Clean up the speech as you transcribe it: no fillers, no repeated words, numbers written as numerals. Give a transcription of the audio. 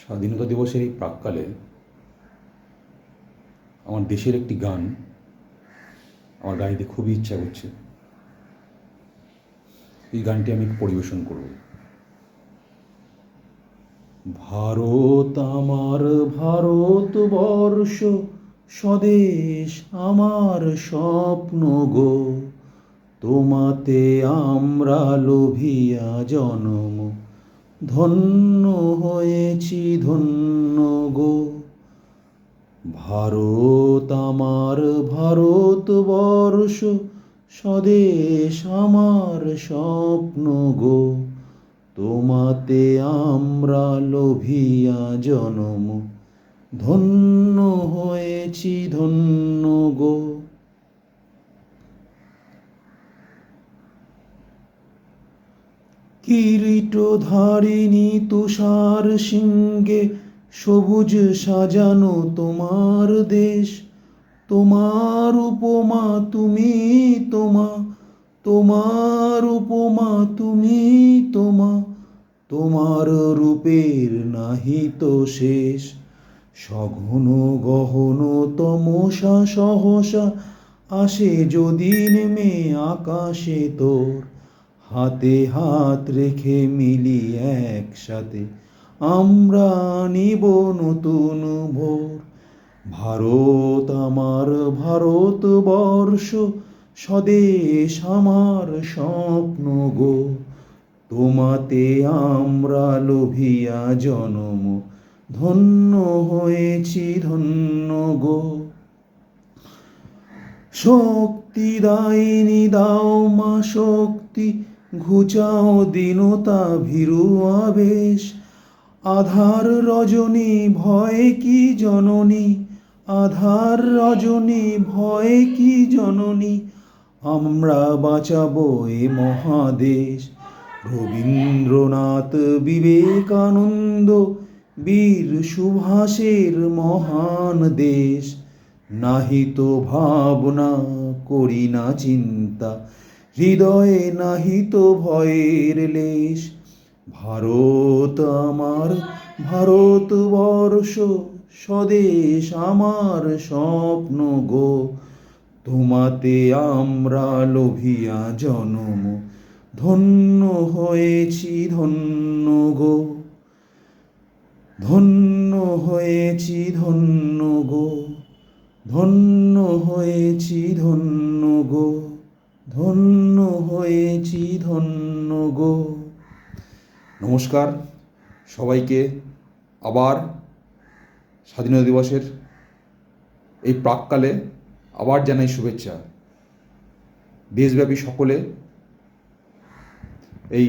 স্বাধীনতা দিবসের এই প্রাক্কালে আমার দেশের একটি গান আমার গাইতে খুবই ইচ্ছা করছে। এই গানটি আমি পরিবেশন করব। ভারত আমার ভারতবর্ষ, স্বদেশ আমার স্বপ্ন গো, তোমাতে আমরা লোভিয়া জনম, ধন্য হয়েছি ধন্য গো। ভারত আমার ভারতবর্ষ, স্বদেশ আমার স্বপ্ন গো, তোমাতে আমরা লোভিয়া জনম, ধন্য হয়েছি ধন্য গো। কিরীটধারিণী তুষার সিংহে সবুজ সাজানো তোমার দেশ, তোমার উপমা তুমি তোমা, তোমার উপমা তুমি তোমা, তোমার রূপের নাহিত শেষ। সঘন গহন তমসা সহসা আসে যদি নেমে আকাশে তোর, হাতে হাত রেখে মিলি একসাথে আমরা নিব নতুন ভোর। ভারত আমার ভারতবর্ষ, স্বদেশ আমার স্বপ্ন গো, তোমাতে আমরা লোভিয়া জনম, ধন্য হয়েছি ধন্য গো। শক্তি দায়িনী দাও মা শক্তি, ঘুচাও দীনতা ভীরু আবেশ। আধার রজনী ভয় কি জননী, আধার রজনী ভয় কি জননী, আমরা বাঁচাবো এ মহাদেশ। রবীন্দ্রনাথ বিবেকানন্দ বীর সুভাষের মহান দেশ, নাহিত ভাবনা করি না চিন্তা, হৃদয়ে নাহিত ভয়ের লেশ। ভারত আমার ভারতবর্ষ, স্বদেশ আমার স্বপ্ন গো, তোমাতে আমরা লোভিয়া জনম, ধন্য হয়েছি ধন্য গো, ধন্য হয়েছি ধন্য গো, ধন্য হয়েছি ধন্য গো, ধন্য হয়েছি ধন্য গো। নমস্কার সবাইকে, আবার স্বাধীনতা দিবসের এই প্রাক্কালে আবার জানাই শুভেচ্ছা। দেশব্যাপী সকলে এই